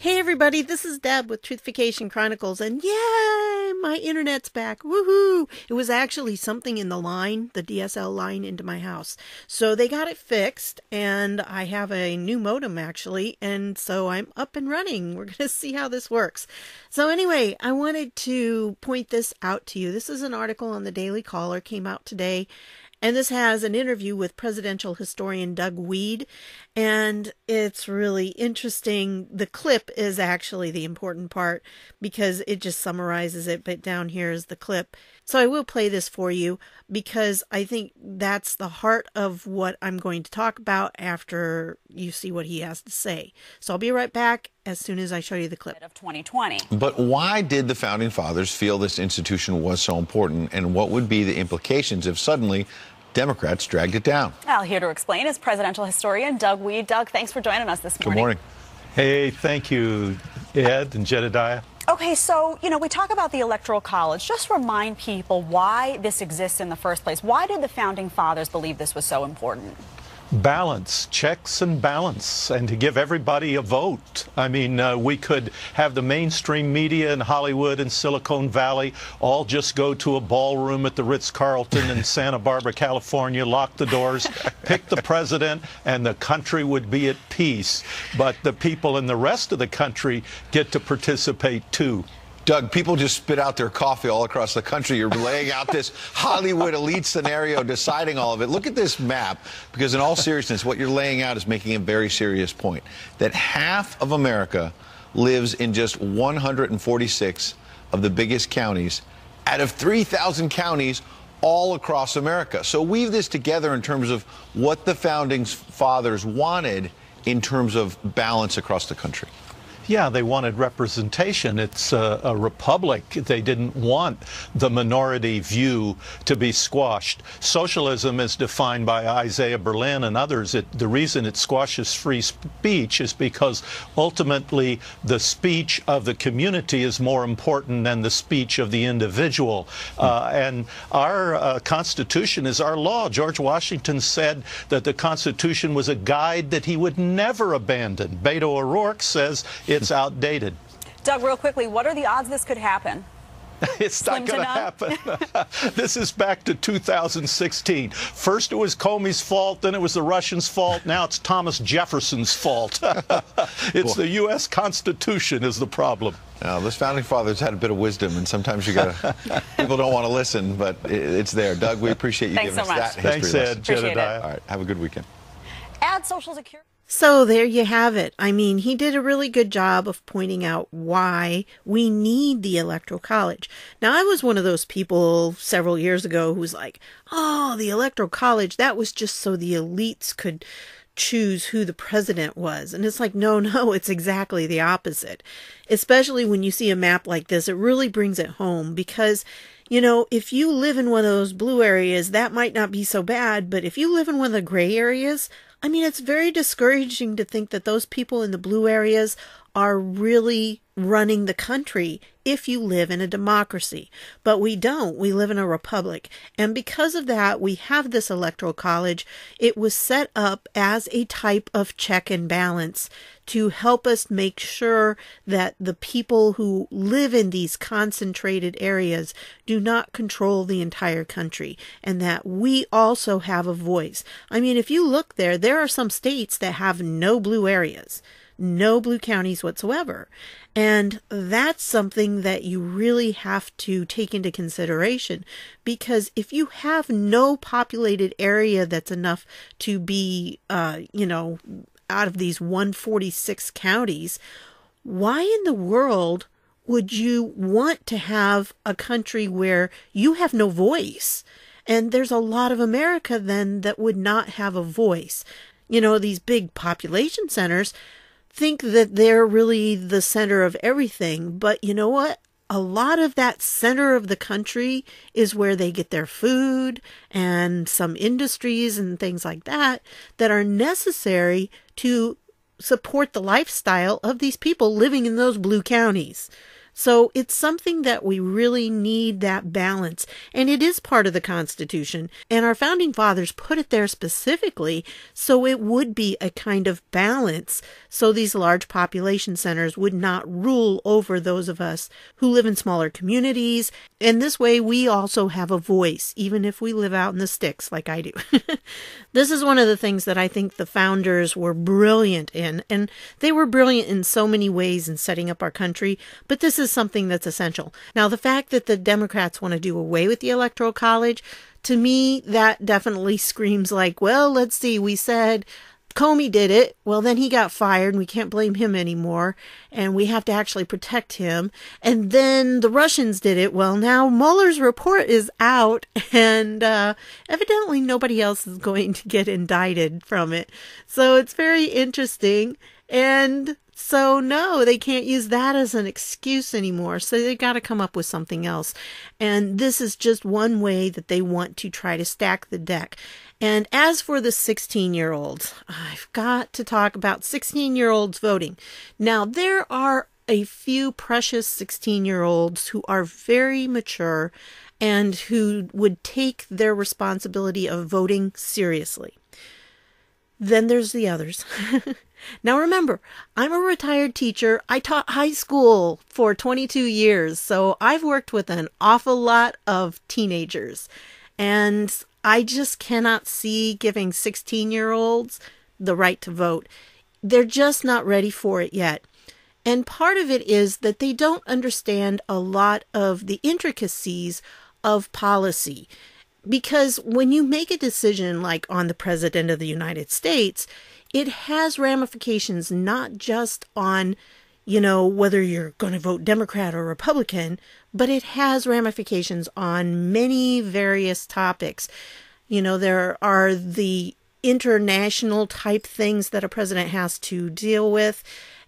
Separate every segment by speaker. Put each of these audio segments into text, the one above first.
Speaker 1: Hey everybody, this is Deb with Truthification Chronicles, and yay, my internet's back, woohoo! It was actually something in the line, the DSL line into my house. So they got it fixed, and I have a new modem actually, and so I'm up and running. We're going to see how this works. So anyway, I wanted to point this out to you. This is an article on the Daily Caller, came out today. And this has an interview with presidential historian Doug Wead, and it's really interesting. The clip is actually the important part because it just summarizes it, but down here is the clip. So I will play this for you because I think that's the heart of what I'm going to talk about after you see what he has to say. So I'll be right back as soon as I show you the clip.
Speaker 2: Of 2020.
Speaker 3: But why did the Founding Fathers feel this institution was so important, and what would be the implications if suddenly Democrats dragged it down?
Speaker 2: Well, here to explain is presidential historian Doug Wead. Doug, thanks for joining us this morning.
Speaker 3: Good morning.
Speaker 4: Hey, thank you, Ed and Jedediah.
Speaker 2: Okay, so, we talk about the Electoral College. Just remind people why this exists in the first place. Why did the Founding Fathers believe this was so important?
Speaker 4: Balance, checks and balance, and to give everybody a vote. I mean, we could have the mainstream media in Hollywood and Silicon Valley all just go to a ballroom at the Ritz-Carlton in Santa Barbara, California, lock the doors, pick the president, and the country would be at peace. But the people in the rest of the country get to participate too.
Speaker 3: Doug, people just spit out their coffee all across the country. You're laying out this Hollywood elite scenario, deciding all of it. Look at this map, because in all seriousness, what you're laying out is making a very serious point, that half of America lives in just 146 of the biggest counties out of 3,000 counties all across America. So weave this together in terms of what the Founding Fathers wanted in terms of balance across the country.
Speaker 4: Yeah, they wanted representation. It's a republic. They didn't want the minority view to be squashed. Socialism is defined by Isaiah Berlin and others. The reason it squashes free speech is because ultimately the speech of the community is more important than the speech of the individual. And our Constitution is our law. George Washington said that the Constitution was a guide that he would never abandon. Beto O'Rourke says it's outdated.
Speaker 2: Doug, real quickly, what are the odds this could happen?
Speaker 4: It's not going to happen. This is back to 2016. First it was Comey's fault, then it was the Russians' fault, now it's Thomas Jefferson's fault. It's the U.S. Constitution is the problem.
Speaker 3: Now, this Founding Fathers had a bit of wisdom, and sometimes you gotta, people don't want to listen, but it's there. Doug, we appreciate you giving us that history lesson.
Speaker 4: Thanks, Ed. Jedediah.
Speaker 3: All right, have a good weekend.
Speaker 2: Add Social Security.
Speaker 1: So there you have it. I mean, he did a really good job of pointing out why we need the Electoral College. Now, I was one of those people several years ago who was like, oh, the Electoral College, that was just so the elites could choose who the president was. And it's like, no, it's exactly the opposite. Especially when you see a map like this, it really brings it home because, if you live in one of those blue areas, that might not be so bad. But if you live in one of the gray areas, I mean, it's very discouraging to think that those people in the blue areas are really running the country if you live in a democracy. But we don't. We live in a republic. And because of that, we have this Electoral College. It was set up as a type of check and balance to help us make sure that the people who live in these concentrated areas do not control the entire country, and that we also have a voice. I mean, if you look there are some states that have no blue areas, no blue counties whatsoever. And that's something that you really have to take into consideration, because if you have no populated area that's enough to be, out of these 146 counties, why in the world would you want to have a country where you have no voice? And there's a lot of America then that would not have a voice. These big population centers think that they're really the center of everything. But you know what? A lot of that center of the country is where they get their food and some industries and things like that are necessary to support the lifestyle of these people living in those blue counties. So it's something that we really need, that balance. And it is part of the Constitution. And our founding fathers put it there specifically so it would be a kind of balance, so these large population centers would not rule over those of us who live in smaller communities. And this way we also have a voice, even if we live out in the sticks like I do. This is one of the things that I think the founders were brilliant in. And they were brilliant in so many ways in setting up our country. But this is something that's essential. Now, the fact that the Democrats want to do away with the Electoral College, to me, that definitely screams like, well, let's see, we said Comey did it. Well, then he got fired and we can't blame him anymore. And we have to actually protect him. And then the Russians did it. Well, now Mueller's report is out and evidently nobody else is going to get indicted from it. So it's very interesting. And so no, they can't use that as an excuse anymore. So they got to come up with something else. And this is just one way that they want to try to stack the deck. And as for the 16-year-olds, I've got to talk about 16-year-olds voting. Now, there are a few precious 16-year-olds who are very mature and who would take their responsibility of voting seriously. Then there's the others. Now remember, I'm a retired teacher. I taught high school for 22 years, so I've worked with an awful lot of teenagers. And I just cannot see giving 16-year-olds the right to vote. They're just not ready for it yet. And part of it is that they don't understand a lot of the intricacies of policy. Because when you make a decision like on the President of the United States, it has ramifications not just on, whether you're going to vote Democrat or Republican, but it has ramifications on many various topics. There are the international type things that a president has to deal with,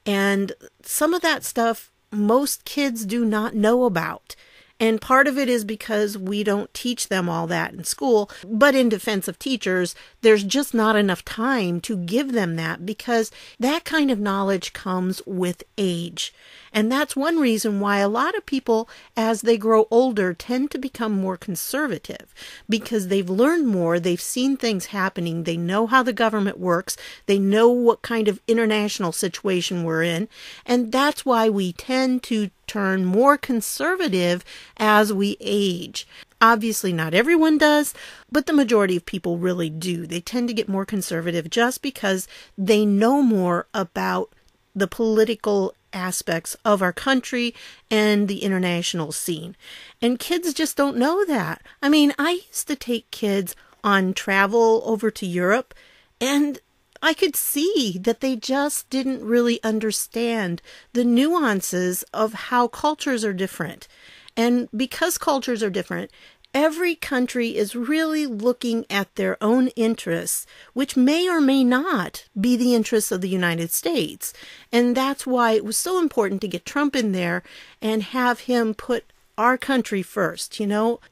Speaker 1: and some of that stuff most kids do not know about. And part of it is because we don't teach them all that in school. But in defense of teachers, there's just not enough time to give them that because that kind of knowledge comes with age. And that's one reason why a lot of people, as they grow older, tend to become more conservative because they've learned more, they've seen things happening, they know how the government works, they know what kind of international situation we're in, and that's why we tend to turn more conservative as we age. Obviously, not everyone does, but the majority of people really do. They tend to get more conservative just because they know more about the political aspects of our country and the international scene. And kids just don't know that. I mean, I used to take kids on travel over to Europe, and I could see that they just didn't really understand the nuances of how cultures are different. And because cultures are different, every country is really looking at their own interests, which may or may not be the interests of the United States. And that's why it was so important to get Trump in there and have him put our country first,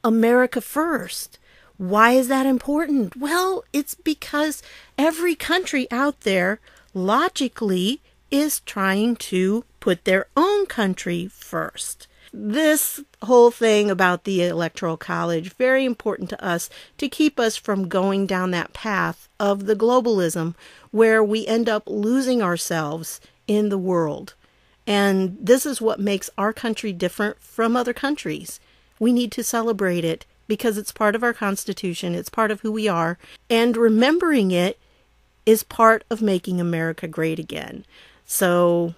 Speaker 1: America first. Why is that important? Well, it's because every country out there logically is trying to put their own country first. This whole thing about the Electoral College, very important to us to keep us from going down that path of the globalism where we end up losing ourselves in the world. And this is what makes our country different from other countries. We need to celebrate it because it's part of our Constitution, it's part of who we are, and remembering it is part of making America great again. So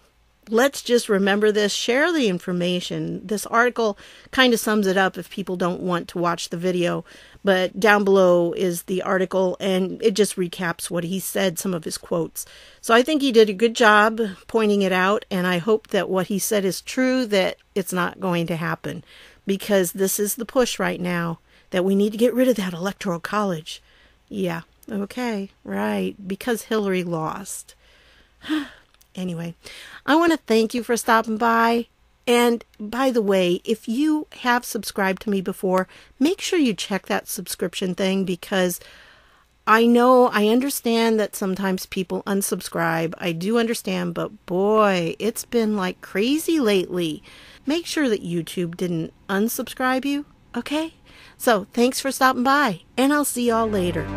Speaker 1: let's just remember this, share the information. This article kind of sums it up if people don't want to watch the video, but down below is the article and it just recaps what he said, some of his quotes. So I think he did a good job pointing it out, and I hope that what he said is true, that it's not going to happen, because this is the push right now, that we need to get rid of that Electoral College. Yeah, okay, right, because Hillary lost. Anyway, I want to thank you for stopping by. And by the way, if you have subscribed to me before, make sure you check that subscription thing, because I understand that sometimes people unsubscribe. I do understand, but boy, it's been like crazy lately. make sure that YouTube didn't unsubscribe you, okay? So thanks for stopping by, and I'll see y'all later.